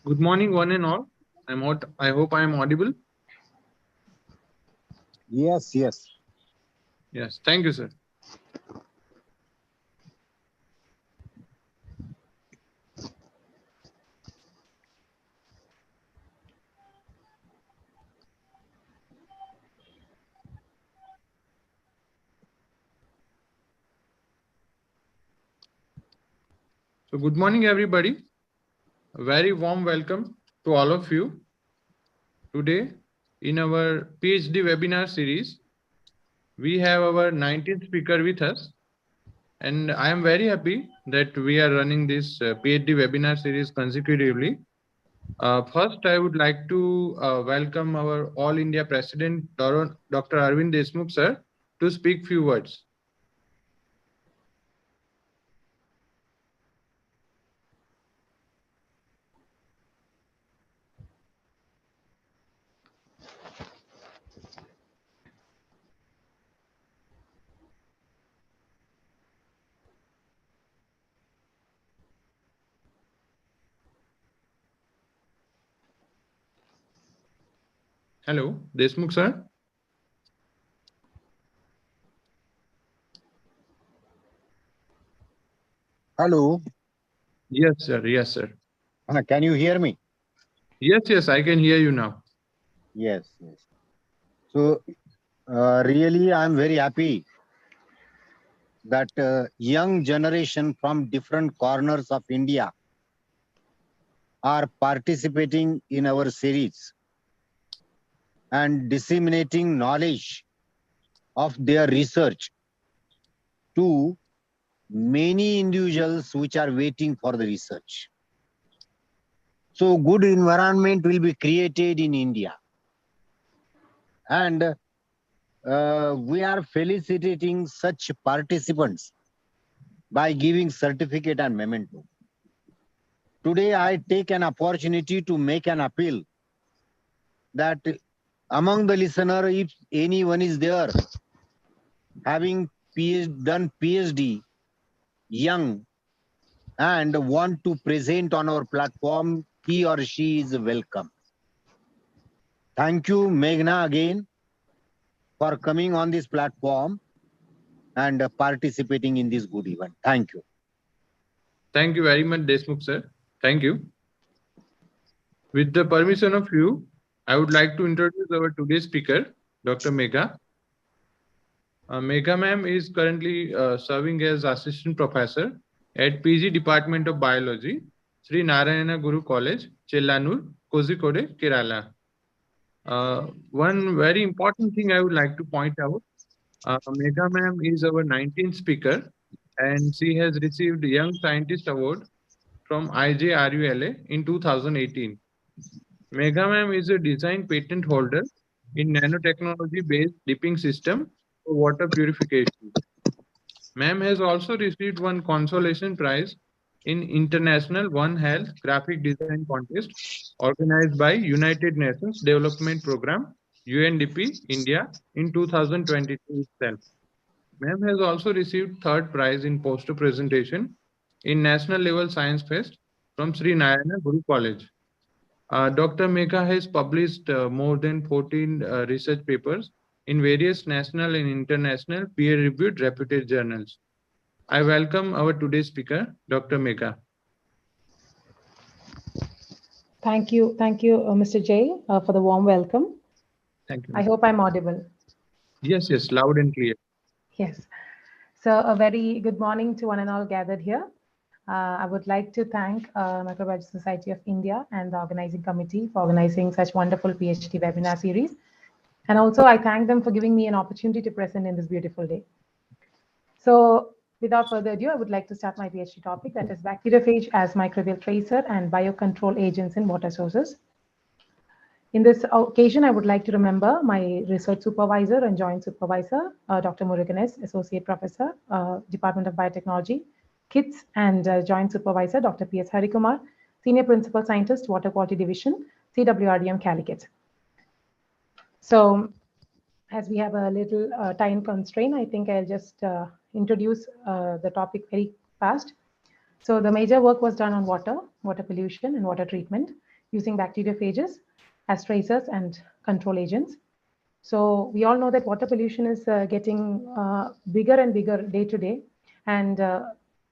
Good morning, one and all. I hope I am audible. Yes, yes. Yes, thank you, sir. So, good morning, everybody. A very warm welcome to all of you. Today, in our PhD webinar series, we have our 19th speaker with us. And I am very happy that we are running this PhD webinar series consecutively. First, I would like to welcome our All India President, Dr. Arvind Deshmukh, sir, to speak few words. Hello, Deshmukh, sir. Hello. Yes, sir. Yes, sir. Can you hear me? Yes, yes, I can hear you now. Yes, yes. So, really, I'm very happy that young generation from different corners of India are participating in our series and disseminating knowledge of their research to many individuals which are waiting for the research. So, good environment will be created in India. And we are felicitating such participants by giving certificate and memento. Today, I take an opportunity to make an appeal that among the listener, if anyone is there having done PhD, young, and want to present on our platform, he or she is welcome. Thank you, Meghna, again, for coming on this platform and participating in this good event. Thank you. Thank you very much, Deshmukh, sir. Thank you. With the permission of you, I would like to introduce our today's speaker, Dr. Megha. Megha ma'am is currently serving as assistant professor at PG Department of Biology, Sri Narayana Guru College, Chellanur, Kozhikode, Kerala. One very important thing I would like to point out, Megha ma'am is our 19th speaker and she has received Young Scientist Award from IJRULA in 2018. Megha ma'am is a design patent holder in nanotechnology-based dipping system for water purification. Ma'am has also received one consolation prize in International One Health Graphic Design Contest organized by United Nations Development Program UNDP India in 2022 itself. Ma'am has also received third prize in poster presentation in National Level Science Fest from Sri Narayana Guru College. Dr. Megha has published more than 14 research papers in various national and international peer-reviewed reputed journals. I welcome our today's speaker, Dr. Megha. Thank you, Mr. Jay, for the warm welcome. Thank you. I hope I'm audible. Yes, yes, loud and clear. Yes. So a very good morning to one and all gathered here. I would like to thank Microbial Society of India and the organizing committee for organizing such wonderful PhD webinar series. And also I thank them for giving me an opportunity to present in this beautiful day. So without further ado, I would like to start my PhD topic, that is bacteriophage as microbial tracer and biocontrol agents in water sources. In this occasion, I would like to remember my research supervisor and joint supervisor, Dr. Muruganes, Associate Professor, Department of Biotechnology, KITS, and joint supervisor, Dr. P.S. Harikumar, Senior Principal Scientist, Water Quality Division, CWRDM, Calicut. So as we have a little time constraint, I think I'll just introduce the topic very fast. So the major work was done on water pollution and water treatment using bacteriophages as tracers and control agents. So we all know that water pollution is getting bigger and bigger day to day. And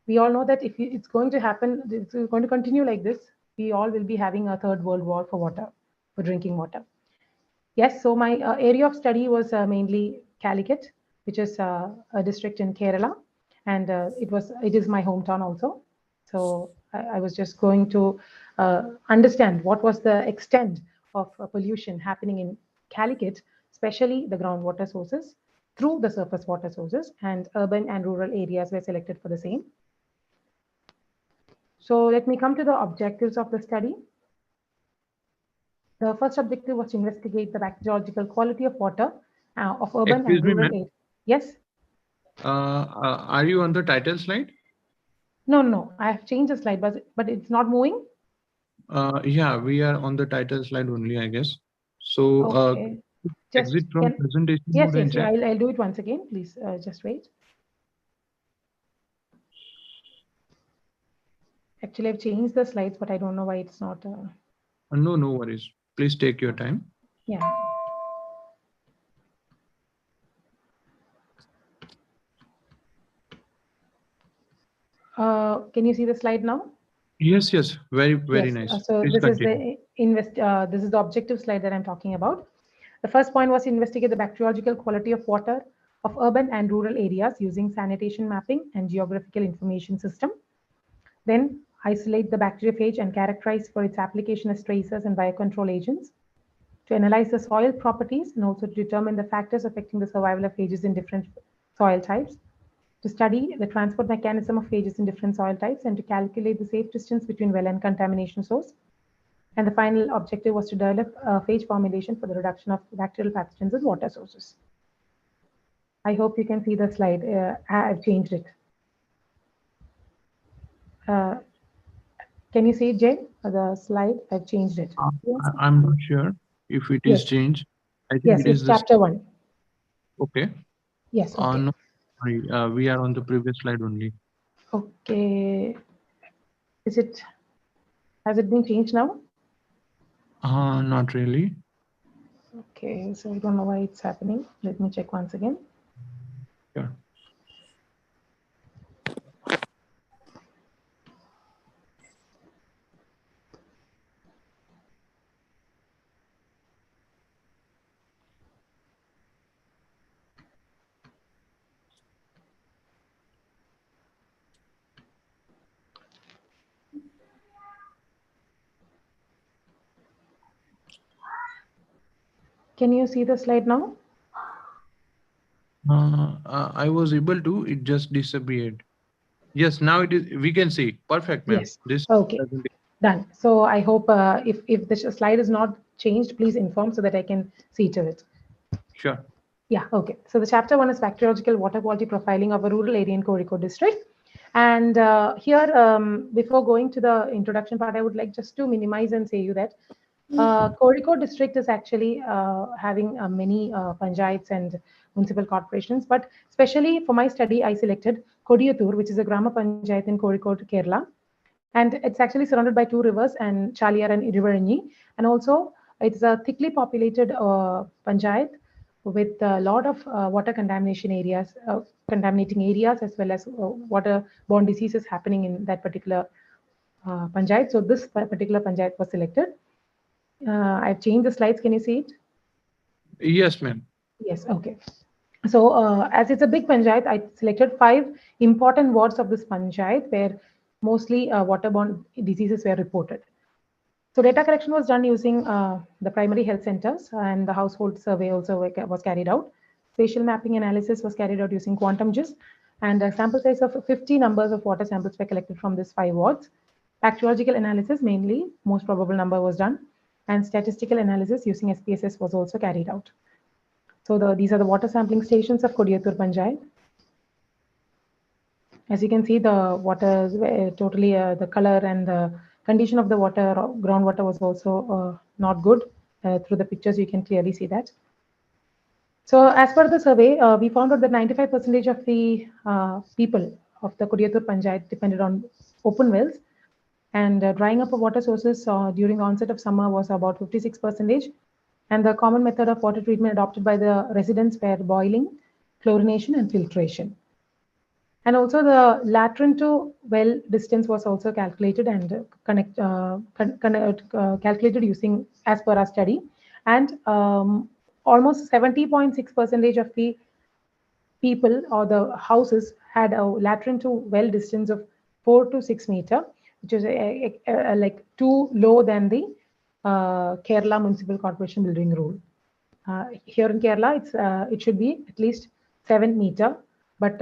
we all know that if it's going to happen, it's going to continue like this, we all will be having a third world war for water, for drinking water. Yes, so my area of study was mainly Calicut, which is a district in Kerala. And it is my hometown also. So I was just going to understand what was the extent of pollution happening in Calicut, especially the groundwater sources through the surface water sources, and urban and rural areas were selected for the same. So let me come to the objectives of the study. The first objective was to investigate the bacteriological quality of water of urban Excuse and me, rural ma'am. areas. Yes? Are you on the title slide? No, I have changed the slide, but it's not moving. Yeah, we are on the title slide only, I guess. So Okay. exit from presentation Yes, mode and check. I'll do it once again. Please just wait. Actually, I've changed the slides, but I don't know why it's not. No worries. Please take your time. Yeah. Can you see the slide now? Yes, very Yes. nice. So Please this continue. is the objective slide that I'm talking about. The first point was to investigate the bacteriological quality of water of urban and rural areas using sanitation mapping and geographical information system. Then isolate the bacteriophage and characterize for its application as tracers and biocontrol agents. To analyze the soil properties and also to determine the factors affecting the survival of phages in different soil types. To study the transport mechanism of phages in different soil types and to calculate the safe distance between well and contamination source. And the final objective was to develop a phage formulation for the reduction of bacterial pathogens in water sources. I hope you can see the slide. I've changed it. Can you see it, Jay? The slide, I've changed it. I'm not sure if it is changed. I think it is it's chapter 1. Okay. Yes. Okay. No, sorry, we are on the previous slide only. Okay. Has it been changed now? Not really. Okay, so I don't know why it's happening. Let me check once again. Sure. Can you see the slide now? I was able to, it just disappeared. Yes, now it is, we can see. Perfect, ma'am. Yes. Okay. Done. So I hope if the slide is not changed, please inform so that I can see to it. Sure. Yeah, okay. So the chapter 1 is bacteriological water quality profiling of a rural area in Kozhikode district. And here, before going to the introduction part, I would like just to minimize and say you that Kozhikode district is actually having many panchayats and municipal corporations, but especially for my study, I selected Kodiyathur, which is a Grama Panchayat in Kozhikode, Kerala. And it's actually surrounded by 2 rivers, and Chaliyar and Iruvaranyi. And also, it's a thickly populated panchayat with a lot of water contamination areas, contaminating areas, as well as waterborne diseases happening in that particular panchayat. So this particular panchayat was selected. I've changed the slides. Can you see it? Yes, ma'am. Yes. Okay. So as it's a big panchayat, I selected 5 important wards of this panchayat where mostly waterborne diseases were reported. So data collection was done using the primary health centers, and the household survey also was carried out. Spatial mapping analysis was carried out using quantum GIS, and a sample size of 50 numbers of water samples were collected from these 5 wards. Bacteriological analysis, mainly, most probable number was done, and statistical analysis using SPSS was also carried out. So these are the water sampling stations of Kodiyathur Panchayat. As you can see, the water totally, the color and the condition of the water, groundwater was also not good. Through the pictures, you can clearly see that. So as per the survey, we found out that 95% of the people of the Kodiyathur Panchayat depended on open wells. And drying up of water sources during the onset of summer was about 56%. And the common method of water treatment adopted by the residents were boiling, chlorination, and filtration. And also the latrine to well distance was also calculated and calculated using as per our study. And almost 70.6% of the people or the houses had a latrine to well distance of 4 to 6 meter, which is like too low than the Kerala Municipal Corporation building rule. Here in Kerala, it should be at least 7 meter. But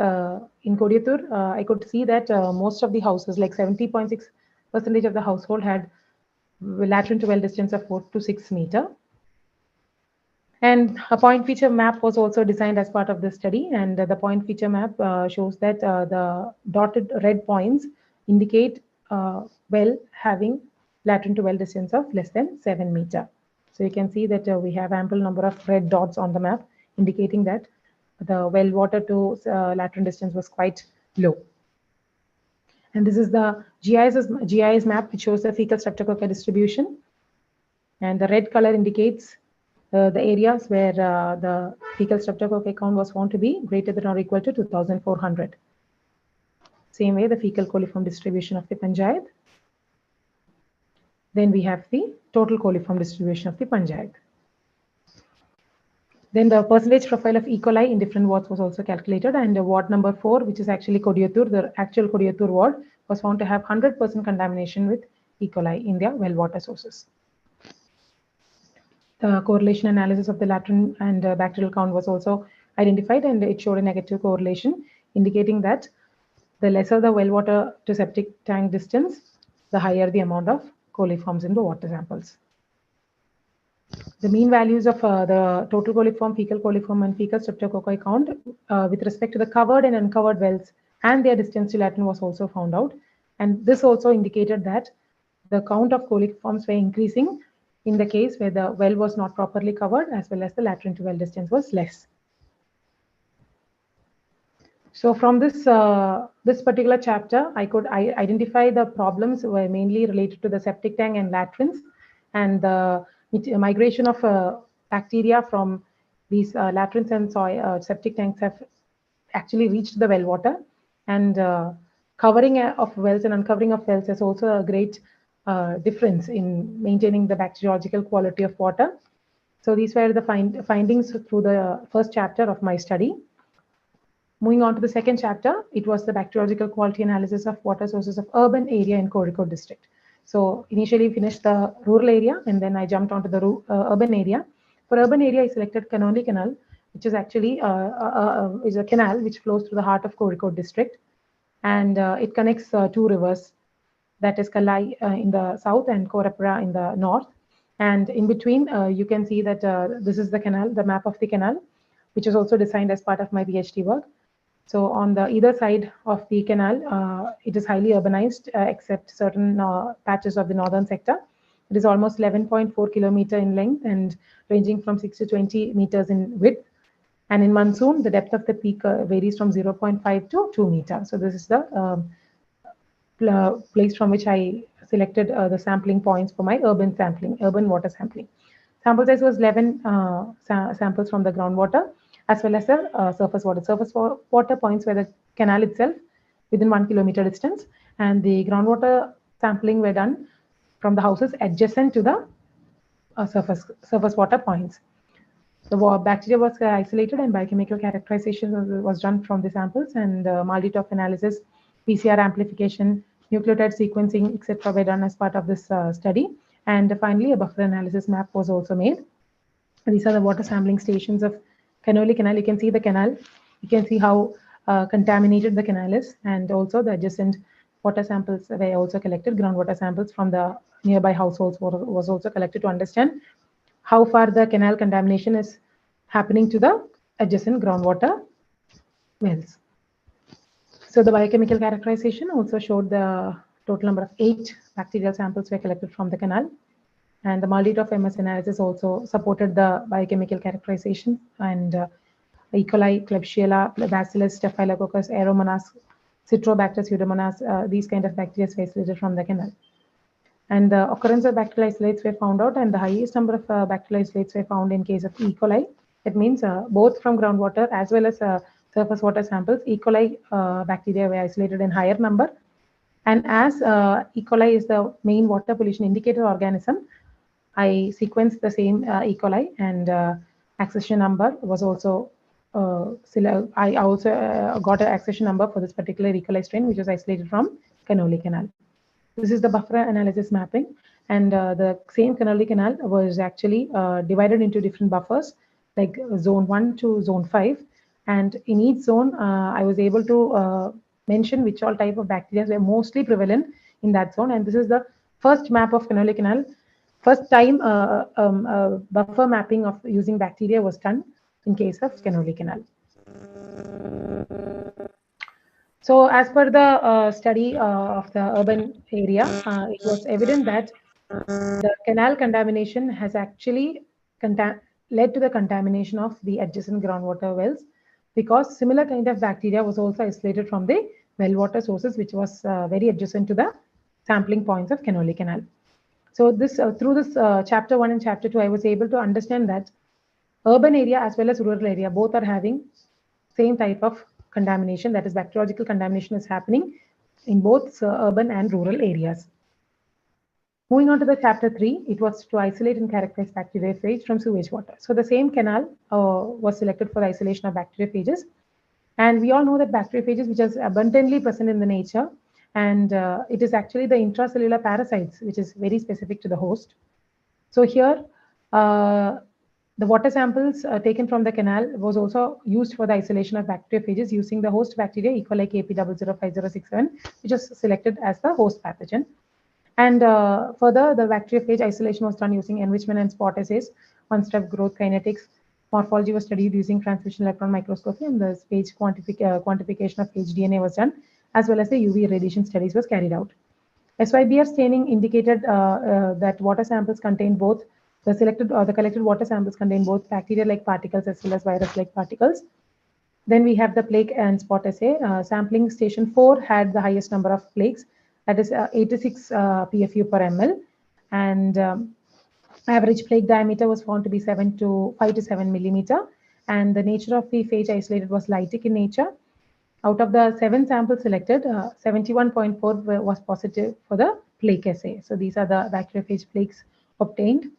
in Kodiyathur, I could see that most of the houses, like 70.6% of the household, had lateral to well distance of 4 to 6 meter. And a point feature map was also designed as part of this study. And the point feature map shows that the dotted red points indicate well having lateral to well distance of less than 7 meter. So you can see that we have ample number of red dots on the map indicating that the well water to lateral distance was quite low. And this is the GIS map, which shows the fecal streptococci distribution. And the red color indicates the areas where the fecal streptococci count was found to be greater than or equal to 2,400. Same way, the fecal coliform distribution of the panchayat. Then we have the total coliform distribution of the panchayat. Then the percentage profile of E. coli in different wards was also calculated, and ward number 4, which is actually Kodiyathur, the actual Kodiyathur ward, was found to have 100% contamination with E. coli in their well water sources. The correlation analysis of the latrine and bacterial count was also identified, and it showed a negative correlation, indicating that the lesser the well water to septic tank distance, the higher the amount of coliforms in the water samples. The mean values of the total coliform, fecal coliform, and fecal streptococci count with respect to the covered and uncovered wells and their distance to latrine was also found out. And this also indicated that the count of coliforms were increasing in the case where the well was not properly covered, as well as the latrine to well distance was less. So from this this particular chapter, I could identify the problems were mainly related to the septic tank and latrines, and the migration of bacteria from these latrines and septic tanks have actually reached the well water, and covering of wells and uncovering of wells is also a great difference in maintaining the bacteriological quality of water. So these were the findings through the first chapter of my study. Moving on to the second chapter, it was the bacteriological quality analysis of water sources of urban area in Kozhikode district. So initially finished the rural area, and then I jumped onto the urban area. For urban area, I selected Kanoli Canal, which is actually is a canal which flows through the heart of Kozhikode district, and it connects two rivers, that is Kalai in the south and Korapura in the north. And in between, you can see that this is the canal, the map of the canal, which is also designed as part of my PhD work. So on the either side of the canal, it is highly urbanized, except certain patches of the northern sector. It is almost 11.4 kilometer in length and ranging from 6 to 20 meters in width. And in monsoon, the depth of the peak varies from 0.5 to 2 meters. So this is the place from which I selected the sampling points for my urban water sampling. Sample size was 11 samples from the groundwater, as well as the surface water. Surface water points were the canal itself within 1 kilometer distance, and the groundwater sampling were done from the houses adjacent to the surface water points. The bacteria was isolated, and biochemical characterization was done from the samples, and Malditov analysis, PCR amplification, nucleotide sequencing, etc. were done as part of this study. And finally, a buffer analysis map was also made. These are the water sampling stations of Kanoli Canal. You can see the canal. You can see how contaminated the canal is, and also the adjacent water samples were also collected. Groundwater samples from the nearby households was also collected to understand how far the canal contamination is happening to the adjacent groundwater wells. So the biochemical characterization also showed the total number of 8 bacterial samples were collected from the canal. And the Malditov MS analysis also supported the biochemical characterization, and E. coli, Klebsiella, Bacillus, Staphylococcus, Aeromonas, Citrobacter, Pseudomonas, these kind of bacteria were isolated from the canal. And the occurrence of bacterial isolates were found out, and the highest number of bacterial isolates were found in case of E. coli. That means both from groundwater as well as surface water samples, E. coli bacteria were isolated in higher number. And as E. coli is the main water pollution indicator organism, I sequenced the same E. coli, and accession number was also I also got an accession number for this particular E. coli strain, which was isolated from Canoli Canal. This is the buffer analysis mapping, and the same Canoli Canal was actually divided into different buffers, like zone 1 to zone 5. And in each zone, I was able to mention which all type of bacteria were mostly prevalent in that zone. And this is the first map of Canoli Canal. First time buffer mapping of using bacteria was done in case of Canoli Canal. So as per the study of the urban area, it was evident that the canal contamination has actually led to the contamination of the adjacent groundwater wells, because similar kind of bacteria was also isolated from the well water sources, which was very adjacent to the sampling points of Canoli Canal. So this through this chapter 1 and chapter 2, I was able to understand that urban area as well as rural area both are having same type of contamination, that is bacteriological contamination is happening in both urban and rural areas. Moving on to the chapter 3, it was to isolate and characterize bacteriophages from sewage water. So the same canal was selected for the isolation of bacteriophages. And we all know that bacteriophages, which is abundantly present in the nature, and it is actually the intracellular parasites, which is very specific to the host. So here, the water samples taken from the canal was also used for the isolation of bacteriophages using the host bacteria E. coli KP005067, which is selected as the host pathogen. And further, the bacteriophage isolation was done using enrichment and spot assays, one-step growth kinetics. Morphology was studied using transmission electron microscopy, and the phage quantification of phage DNA was done, as well as the UV radiation studies was carried out. SYBR staining indicated that water samples contained both the collected water samples contain both bacteria-like particles as well as virus-like particles. Then we have the plague and spot assay. Sampling station 4 had the highest number of plagues, that is 86 PFU per ml, and average plague diameter was found to be 5 to 7 millimeter, and the nature of the phage isolated was lytic in nature. Out of the 7 samples selected, 71.4 was positive for the plague assay. So these are the bacteriophage plagues obtained.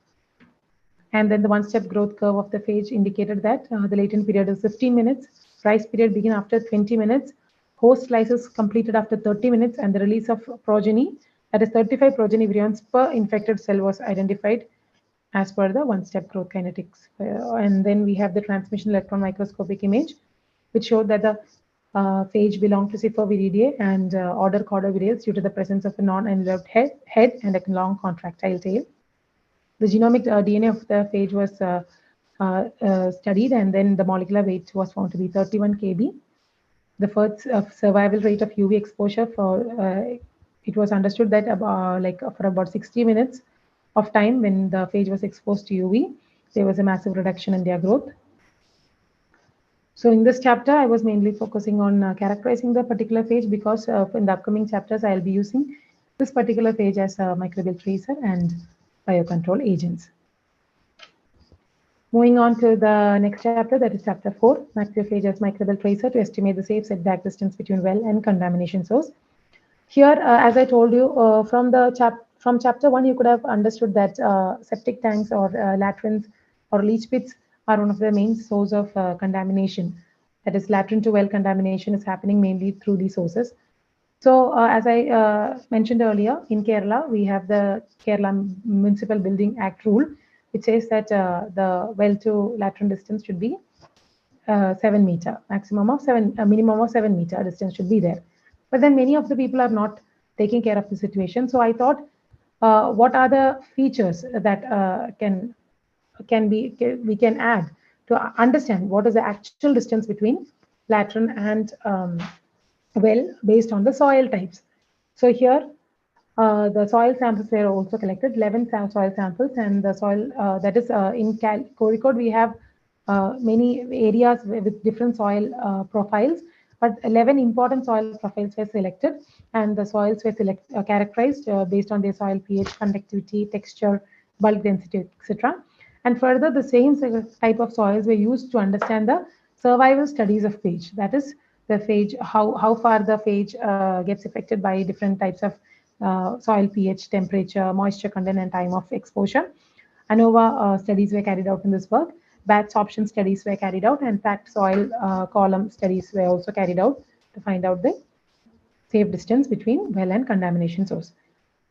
And then the one-step growth curve of the phage indicated that the latent period is 15 minutes, rise period begin after 20 minutes, host slices completed after 30 minutes, and the release of progeny, that is 35 progeny virions per infected cell, was identified as per the one-step growth kinetics. And then we have the transmission electron microscopic image, which showed that the phage belonged to Ciphoviridae and order Cordovirales due to the presence of a non-enveloped head and a long contractile tail. The genomic DNA of the phage was studied, and then the molecular weight was found to be 31 kb. The first survival rate of UV exposure for it was understood that for about 60 minutes of time when the phage was exposed to UV, there was a massive reduction in their growth. So in this chapter, I was mainly focusing on characterizing the particular phage, because in the upcoming chapters, I'll be using this particular phage as a microbial tracer and biocontrol agents. Moving on to the next chapter, that is chapter 4, bacteriophage as microbial tracer to estimate the safe setback distance between well and contamination source. Here, as I told you, from chapter 1, you could have understood that septic tanks or latrines or leach pits are one of the main source of contamination. That is, latrine to well contamination is happening mainly through these sources. So as I mentioned earlier, in Kerala, we have the Kerala Municipal Building Act rule, which says that the well to latrine distance should be 7 meter, minimum of 7 meter distance should be there. But then many of the people are not taking care of the situation. So I thought, what are the features that we can add to understand what is the actual distance between latrine and well, based on the soil types. So here, the soil samples were also collected, 11 soil samples, and the soil that is in Kozhikode, we have many areas with different soil profiles. but 11 important soil profiles were selected, and the soils were characterized based on their soil pH, conductivity, texture, bulk density, etc. And further, the same type of soils were used to understand the survival studies of phage. That is, the phage, how far the phage gets affected by different types of soil pH, temperature, moisture content, and time of exposure. ANOVA studies were carried out in this work. Batch option studies were carried out, and packed soil column studies were also carried out to find out the safe distance between well and contamination source.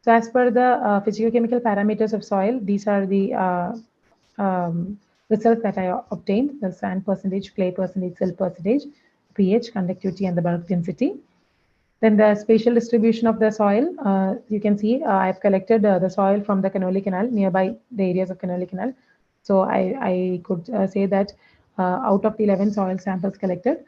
So as per the physicochemical parameters of soil, these are the results that I obtained: the sand percentage, clay percentage, silt percentage, pH, conductivity, and the bulk density. Then the spatial distribution of the soil, you can see I've collected the soil from the Canoli Canal, nearby the areas of Canoli Canal. So I could say that out of the 11 soil samples collected,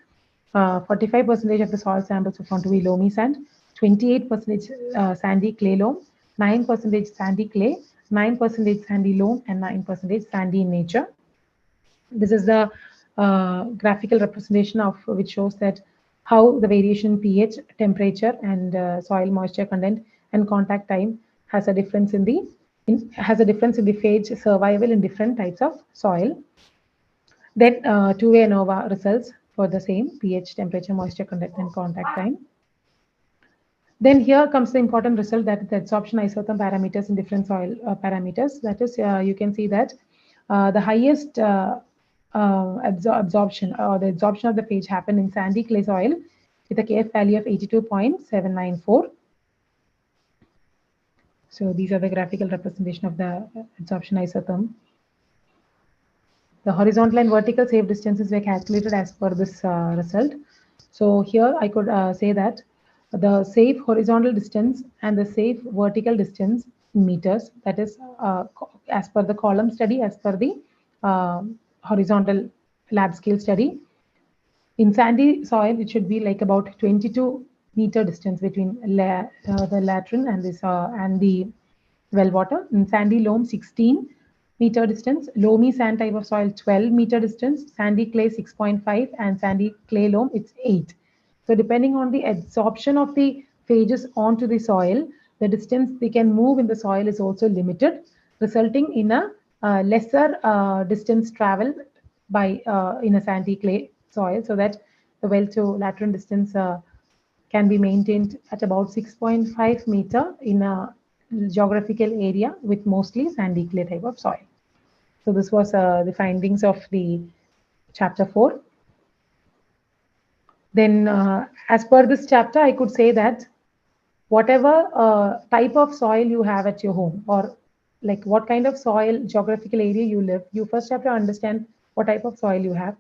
45% of the soil samples were found to be loamy sand, 28% sandy clay loam, 9% sandy clay, 9% sandy loam, and 9% sandy in nature. This is the graphical representation of which shows that how the variation in pH, temperature, and soil moisture content and contact time has a difference in the phage survival in different types of soil. Then two-way ANOVA results for the same pH, temperature, moisture content, and contact time. Then here comes the important result, that the adsorption isotherm parameters in different soil parameters. That is, you can see that the highest absorption or the absorption of the phage happened in sandy clay soil with a KF value of 82.794. So these are the graphical representation of the adsorption isotherm. The horizontal and vertical safe distances were calculated as per this result. So here I could say that the safe horizontal distance and the safe vertical distance in meters, that is as per the column study, as per the horizontal lab scale study. In sandy soil, it should be like about 22-meter distance between the latrine and this and the well water. In sandy loam, 16-meter distance. Loamy sand type of soil, 12-meter distance. Sandy clay, 6.5, and sandy clay loam, it's 8. So depending on the absorption of the phages onto the soil, the distance they can move in the soil is also limited, resulting in a lesser distance travel by in a sandy clay soil, so that the well to latrine distance can be maintained at about 6.5 meter in a geographical area with mostly sandy clay type of soil. So this was the findings of the chapter 4. Then as per this chapter, I could say that whatever type of soil you have at your home, or like what kind of soil geographical area you live, you first have to understand what type of soil you have.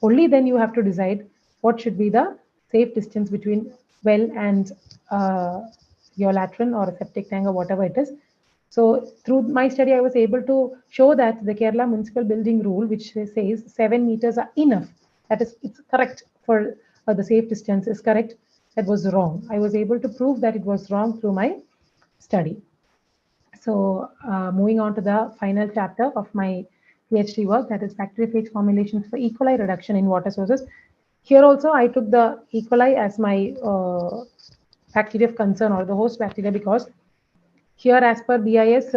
Only then you have to decide what should be the safe distance between well and your latrine or a septic tank or whatever it is. So through my study, I was able to show that the Kerala municipal building rule, which says 7 meters are enough, that is, it's correct for the safe distance is correct, that was wrong. I was able to prove that it was wrong through my study. So moving on to the final chapter of my PhD work, that is bacteriophage formulations for E. coli reduction in water sources. Here also I took the E. coli as my bacteria of concern, or the host bacteria, because here as per BIS,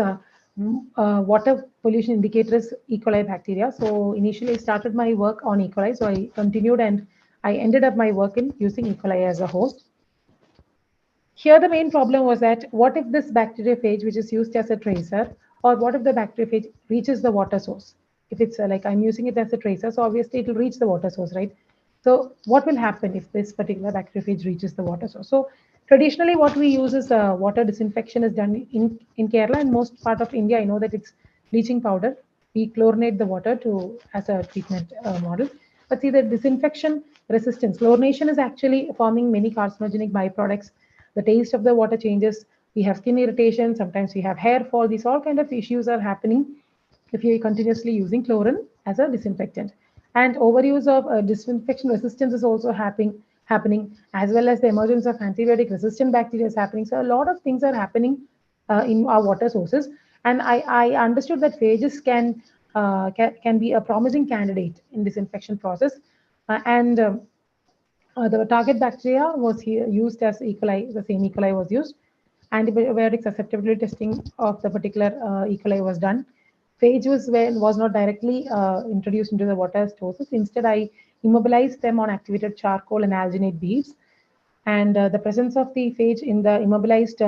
water pollution indicator is E. coli bacteria. So initially I started my work on E. coli. So I continued and I ended up my work in using E. coli as a host. Here the main problem was that what if this bacteriophage, which is used as a tracer, or what if the bacteriophage reaches the water source? If it's like I'm using it as a tracer, so obviously it will reach the water source, right? So what will happen if this particular bacteriophage reaches the water source? So traditionally what we use is water disinfection is done in Kerala and most part of India. I know that it's bleaching powder. We chlorinate the water to as a treatment model. But see, the disinfection resistance, chlorination is actually forming many carcinogenic byproducts. The taste of the water changes. We have skin irritation. Sometimes we have hair fall. These all kind of issues are happening if you're continuously using chlorine as a disinfectant. And overuse of disinfection resistance is also happening, as well as the emergence of antibiotic resistant bacteria is happening. So a lot of things are happening in our water sources. And I understood that phages can be a promising candidate in disinfection process. And The target bacteria was here used as E. coli, the same E. coli was used. Antibiotic susceptibility testing of the particular E. coli was done. Phage was not directly introduced into the water sources. Instead, I immobilized them on activated charcoal and alginate beads. And the presence of the phage in the immobilized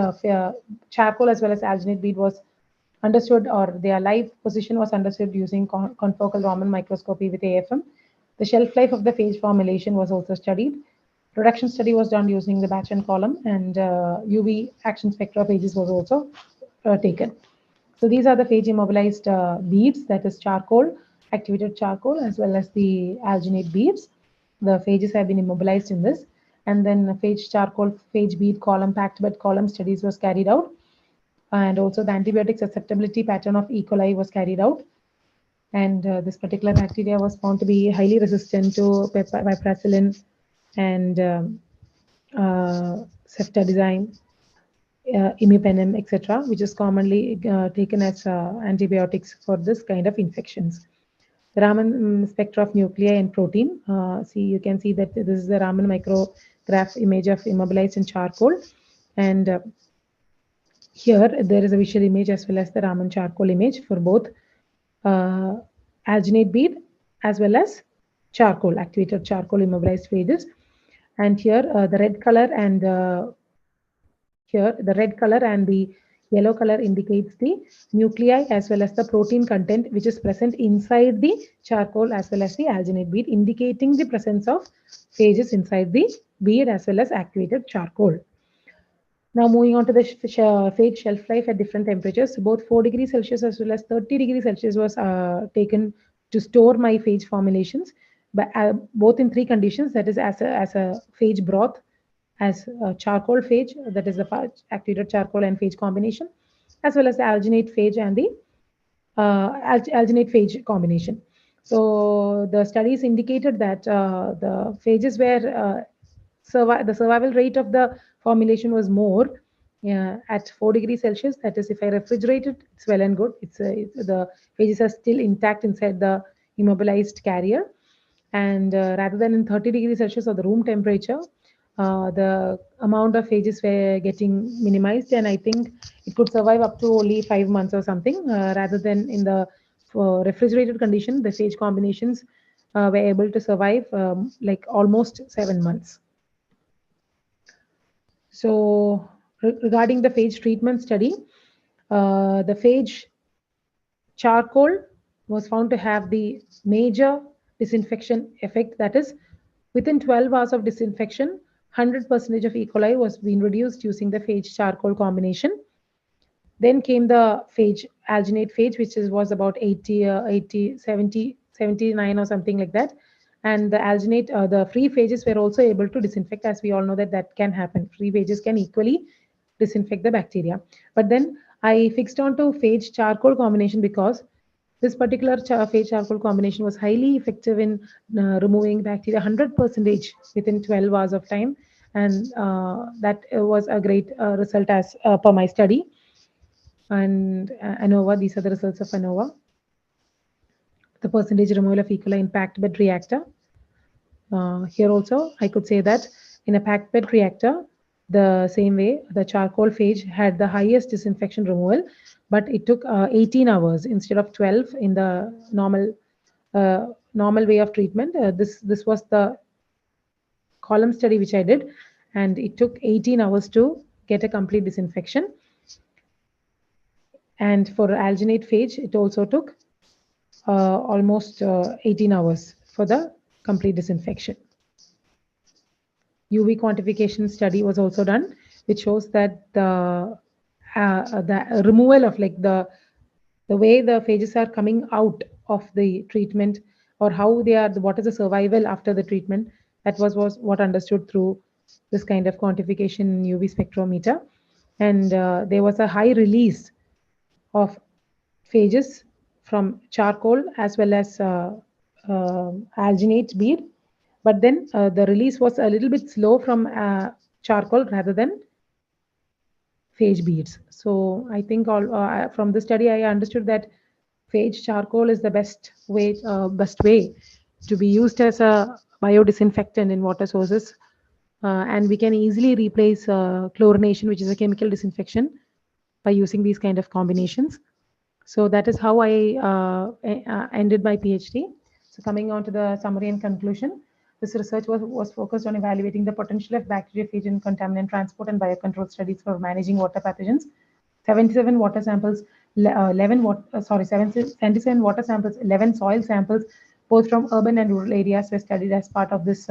charcoal as well as alginate bead was understood, or their live position was understood using confocal Raman microscopy with AFM. The shelf life of the phage formulation was also studied. Production study was done using the batch and column, and UV action spectrophages was also taken. So these are the phage immobilized beads, that is charcoal, activated charcoal, as well as the alginate beads. The phages have been immobilized in this. And then phage charcoal, phage bead column, packed bed column studies was carried out. And also the antibiotic susceptibility pattern of E. coli was carried out. And this particular bacteria was found to be highly resistant to piperacillin and ceftazidime, imipenem, etc., which is commonly taken as antibiotics for this kind of infections. The Raman spectra of nuclei and protein. See, you can see that this is the Raman micrograph image of immobilized in charcoal, and here there is a visual image as well as the Raman charcoal image for both uh, alginate bead as well as charcoal, activated charcoal immobilized phages. And here the red color and here the red color and the yellow color indicates the nuclei as well as the protein content which is present inside the charcoal as well as the alginate bead, indicating the presence of phages inside the bead as well as activated charcoal. Now moving on to the phage shelf life at different temperatures. Both 4 degrees Celsius as well as 30 degrees Celsius was taken to store my phage formulations, but both in three conditions, that is as a phage broth, as charcoal phage, that is the activated charcoal and phage combination, as well as the alginate phage and the alginate phage combination. So the studies indicated that the phages were the survival rate of the formulation was more at 4 degrees Celsius. That is, if I refrigerate it, it's well and good. The phages are still intact inside the immobilized carrier. And rather than in 30 degrees Celsius or the room temperature, the amount of phages were getting minimized, and I think it could survive up to only 5 months or something, rather than in the refrigerated condition, the phage combinations were able to survive like almost 7 months. So regarding the phage treatment study, the phage charcoal was found to have the major disinfection effect. That is, within 12 hours of disinfection, 100% of E. coli was being reduced using the phage charcoal combination. Then came the phage, alginate phage, which was about 80, 70, 79 or something like that. And the alginate, the free phages were also able to disinfect, as we all know that that can happen. Free phages can equally disinfect the bacteria. But then I fixed on to phage charcoal combination because this particular phage charcoal combination was highly effective in removing bacteria 100% within 12 hours of time. And that was a great result as per my study. And ANOVA, these are the results of ANOVA. The percentage removal of E. coli in packed bed reactor. Here also, I could say that in a packed bed reactor, the same way, the charcoal phage had the highest disinfection removal, but it took 18 hours instead of 12 in the normal way of treatment. This was the column study which I did, and it took 18 hours to get a complete disinfection. And for alginate phage, it also took almost 18 hours for the complete disinfection. UV quantification study was also done, which shows that the removal of the way the phages are coming out of the treatment, or how they are, what is the survival after the treatment, that was what understood through this kind of quantification UV spectrometer. And there was a high release of phages from charcoal as well as alginate bead, but then the release was a little bit slow from charcoal rather than phage beads. So I think from the study I understood that phage charcoal is the best way to be used as a biodisinfectant in water sources. And we can easily replace chlorination, which is a chemical disinfection, by using these kind of combinations. So that is how I ended my PhD. So coming on to the summary and conclusion, this research was focused on evaluating the potential of bacteriophage in contaminant transport and biocontrol studies for managing water pathogens. 77 water samples, 77 water samples, 11 soil samples, both from urban and rural areas, were studied as part of this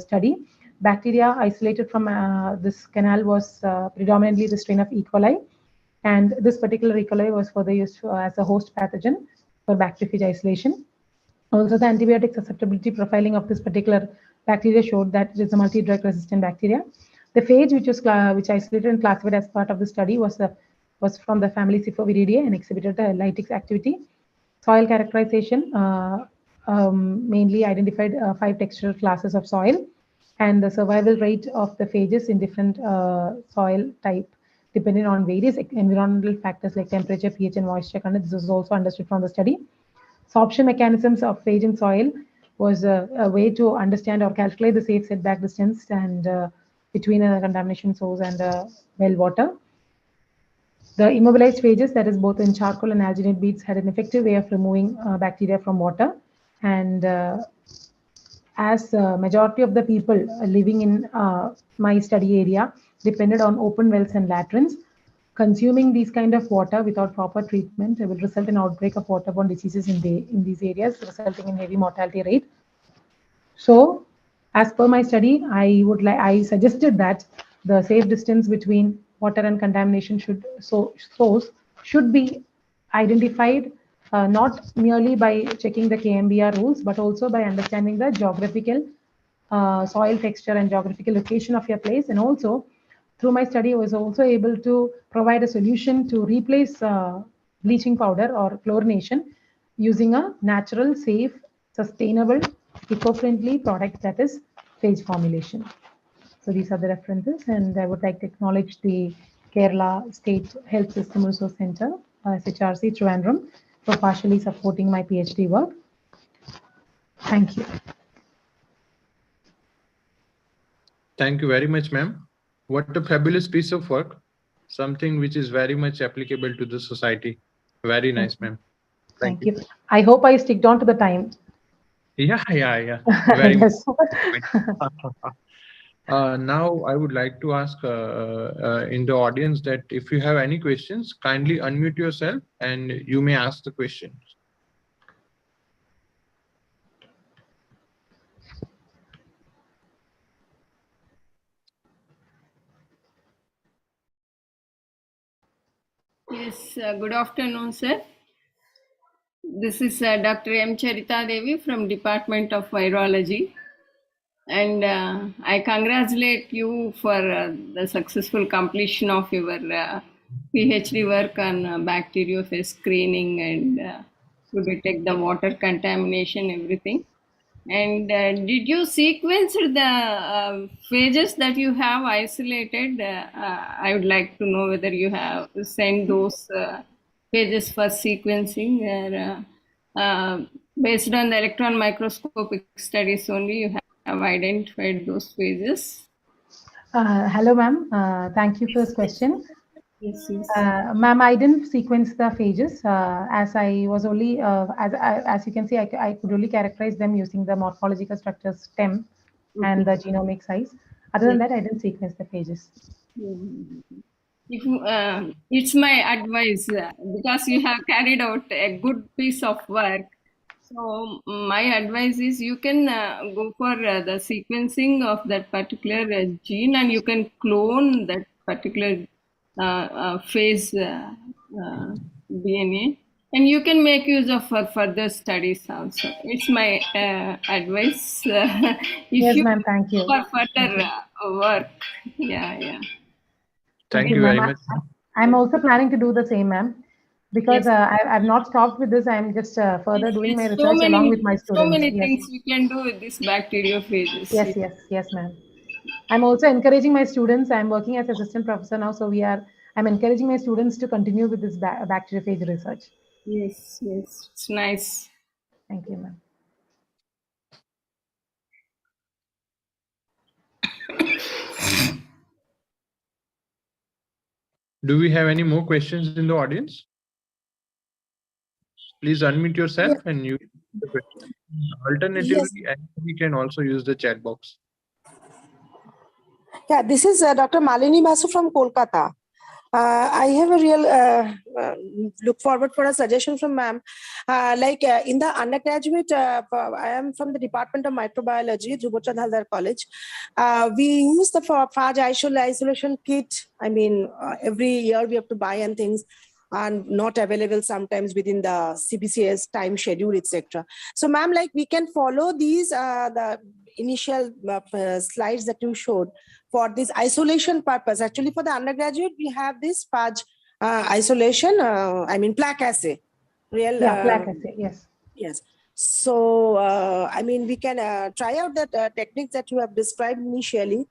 study. Bacteria isolated from this canal was predominantly the strain of E. coli, and this particular E. coli was further used as a host pathogen for bacteriophage isolation. Also, the antibiotic susceptibility profiling of this particular bacteria showed that it is a multi-drug resistant bacteria. The phage, which isolated and classified as part of the study, was from the family Syphoviridae and exhibited a lytics activity. Soil characterization mainly identified 5 textural classes of soil, and the survival rate of the phages in different soil type depending on various environmental factors like temperature, pH, and moisture content. This was also understood from the study. Sorption mechanisms of phage in soil was a way to understand or calculate the safe setback distance and between a contamination source and well water. The immobilized phages, that is both in charcoal and alginate beads, had an effective way of removing bacteria from water. And as majority of the people living in my study area depended on open wells and latrines, consuming these kind of water without proper treatment will result in outbreak of waterborne diseases in these areas, resulting in heavy mortality rate. So, as per my study, I suggested that the safe distance between water and contamination source should be identified not merely by checking the KMBR rules, but also by understanding the geographical soil texture and geographical location of your place. And also, through my study, I was also able to provide a solution to replace bleaching powder or chlorination using a natural, safe, sustainable, eco-friendly product, that is phage formulation. So these are the references, and I would like to acknowledge the Kerala State Health System Resource Center, SHRC Trivandrum, for partially supporting my PhD work. Thank you. Thank you very much, ma'am. What a fabulous piece of work. Something which is very much applicable to the society. Very nice, ma'am. Thank you. I hope I sticked on to the time. Yeah. Very much. Now, I would like to ask in the audience that if you have any questions, kindly unmute yourself and you may ask the questions. Yes, good afternoon, sir. This is Dr. M. Charita Devi from Department of Virology. And I congratulate you for the successful completion of your PhD work on bacteriophage screening and to detect the water contamination, everything. And did you sequence the phages that you have isolated? I would like to know whether you have sent those phages for sequencing, or based on the electron microscopic studies only you have identified those phages. Hello, ma'am. Thank you for this question. Yes, yes. Ma'am, I didn't sequence the phages as I was only, as you can see, I could only characterize them using the morphological structures STEM and the genomic size. Other than that, I didn't sequence the phages. If it's my advice, because you have carried out a good piece of work. So my advice is you can go for the sequencing of that particular gene, and you can clone that particular phase DNA, and you can make use of for further studies also. It's my advice. If Yes, you ma'am. Thank you. for further work. Yeah. Thank you very much. I'm also planning to do the same, ma'am, because Yes. I've not stopped with this. I'm just further doing my research So along with my students. So many Yes. things we can do with this bacteriophages. Yes, ma'am. I'm also encouraging my students. I'm working as assistant professor now, so I'm encouraging my students to continue with this bacteriophage research. Yes, it's nice. Thank you, ma'am. Do we have any more questions in the audience? Please unmute yourself Yeah. and use the question. Yes. Alternatively, we can also use the chat box. Yeah, this is Dr. Malini Basu from Kolkata. I have a real look forward for a suggestion from ma'am. In the undergraduate, I am from the Department of Microbiology, Jubota Dhaldar College. We use the phage isolation kit. I mean, every year we have to buy and things and not available sometimes within the CBCS time schedule, etc. So, ma'am, like we can follow these the initial slides that you showed for this isolation purpose. Actually, for the undergraduate, we have this phage isolation, plaque assay. Plaque assay, yes. Yes. So, we can try out the techniques that you have described initially.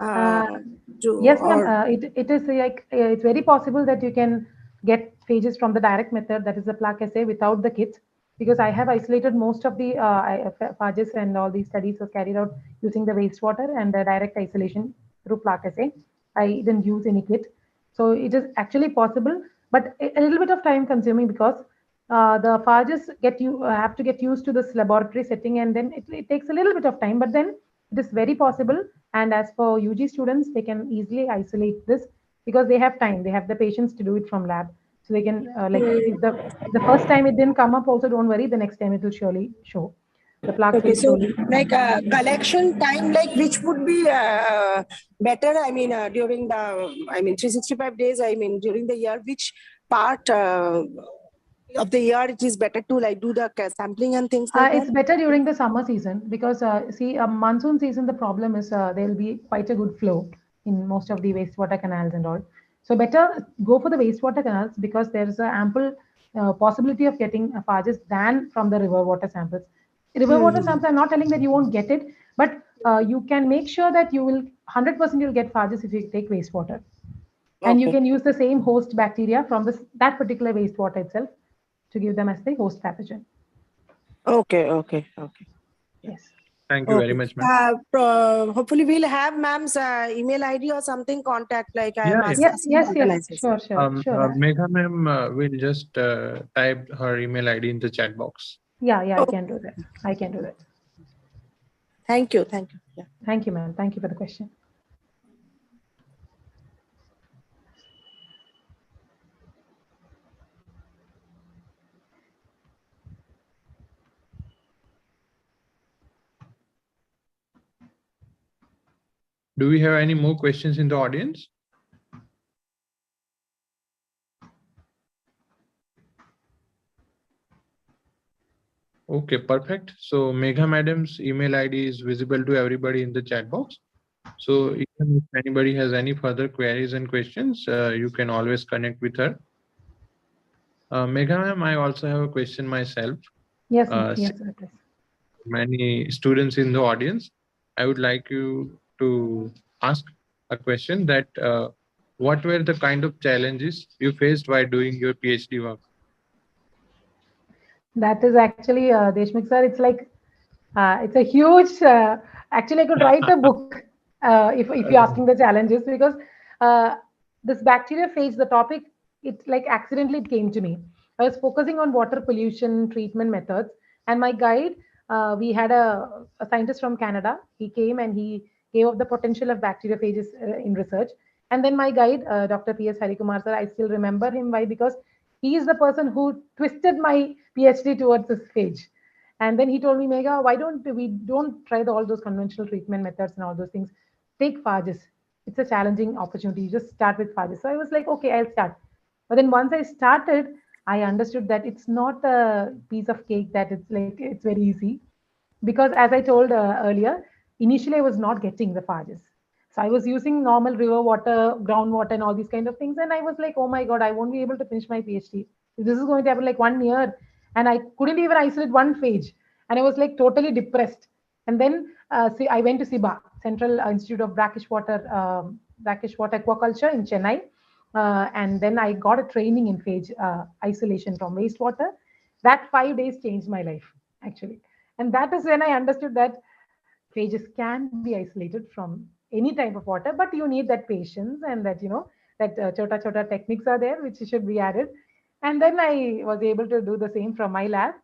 Yes, ma'am. It is like it's very possible that you can get phages from the direct method, that is the plaque assay, without the kit, because I have isolated most of the phages, and all these studies was carried out using the wastewater and the direct isolation through plaque assay. I didn't use any kit, so it is actually possible, but a little bit of time consuming, because the phages have to get used to this laboratory setting, and then it takes a little bit of time, but then it is very possible. And as for UG students, they can easily isolate this because they have time. They have the patience to do it from lab. So they can, if the first time it didn't come up, also don't worry. The next time it will surely show. The plaques Okay, will so slowly. collection time, which would be better? During the 365 days. During the year, which part of the year it is better to do the sampling and things like It's that? better during the summer season, because monsoon season, the problem is there will be quite a good flow in most of the wastewater canals and all. So better go for the wastewater canals, because there's a ample possibility of getting phages than from the river water samples. River water samples, I'm not telling that you won't get it, but you can make sure that you will 100% you'll get phages if you take wastewater. And you Okay. can use the same host bacteria from that particular wastewater itself to give them as the host pathogen. Okay. Yes. Thank you very Okay. much, ma'am. Hopefully, we'll have ma'am's email ID or something contact. Like I am Yeah, Yes, asking yes, about the yes. license. Sure. Megha ma'am will just type her email ID in the chat box. Yeah, I can do that. Thank you. Yeah. Thank you, ma'am. Thank you for the question. Do we have any more questions in the audience? Okay, perfect. So Megha madam's email ID is visible to everybody in the chat box. So even if anybody has any further queries and questions, you can always connect with her. Megha ma'am, I also have a question myself. Yes, Yes, please. Many students in the audience, I would like you to ask a question that what were the kind of challenges you faced while doing your PhD work? That is actually, Deshmukh sir, it's a huge, actually I could write a book if you're asking the challenges, because uh, this bacteriophage, the topic, it like accidentally it came to me. I was focusing on water pollution treatment methods, and my guide, we had a scientist from Canada. He came and he gave up the potential of bacteriophages in research. And then my guide, Dr. P.S. Harikumar sir, I still remember him. Why? Because he is the person who twisted my PhD towards this phage. And then he told me, Megha, why don't try all those conventional treatment methods and all those things? Take phages. It's a challenging opportunity. You just start with phages. So I was like, okay, I'll start. But then once I started, I understood that it's not a piece of cake that it's very easy. Because as I told earlier, initially I was not getting the phages. So I was using normal river water, groundwater, and all these kind of things. And I was like, oh my God, I won't be able to finish my PhD. This is going to happen like 1 year. And I couldn't even isolate one phage. And I was like totally depressed. And then I went to SIBA, Central Institute of Brackish Water Aquaculture in Chennai. And then I got a training in phage isolation from wastewater. That 5 days changed my life, actually. And that is when I understood that phages can be isolated from any type of water, but you need that patience and that, that chota techniques are there, which should be added. And then I was able to do the same from my lab.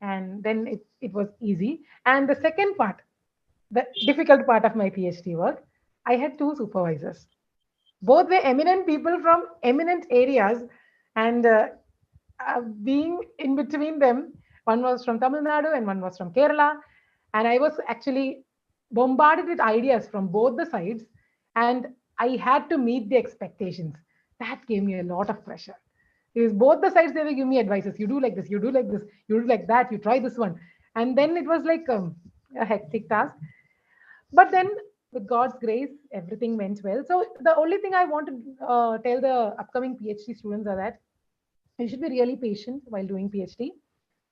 And then it was easy. And the second part, the difficult part of my PhD work, I had two supervisors. Both were eminent people from eminent areas, and being in between them, one was from Tamil Nadu and one was from Kerala. And I was actually bombarded with ideas from both the sides, and I had to meet the expectations. That gave me a lot of pressure. Because both the sides, they will give me advices. You do like this, you do like this, you do like that, you try this one. And then it was like a hectic task. But then, with God's grace, everything went well. So the only thing I want to tell the upcoming PhD students are that you should be really patient while doing PhD.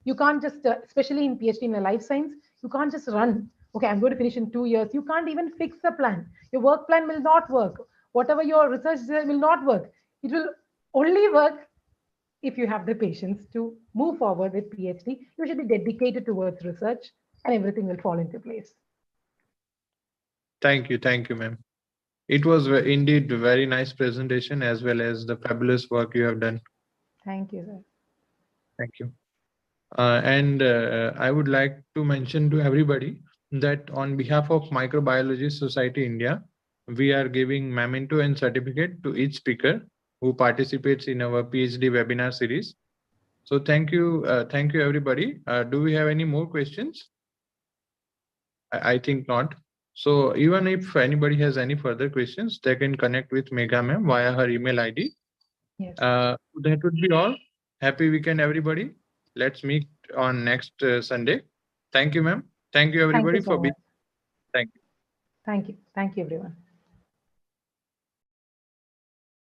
You can't just, especially in PhD in a life science, you can't just run. Okay, I'm going to finish in 2 years. You can't even fix a plan. Your work plan will not work. Whatever your research will not work. It will only work if you have the patience to move forward with PhD. You should be dedicated towards research, and everything will fall into place. Thank you, ma'am. It was indeed a very nice presentation, as well as the fabulous work you have done. Thank you, sir. Thank you. And I would like to mention to everybody that on behalf of Microbiology Society India, we are giving memento and certificate to each speaker who participates in our PhD webinar series. So thank you everybody. Do we have any more questions? I think not. So even if anybody has any further questions, they can connect with Megha ma'am via her email ID. Yes. That would be all. Happy weekend, everybody. Let's meet on next Sunday. Thank you, ma'am. Thank you, everybody, Thank you so for being. much. Thank you. Thank you. Thank you, everyone.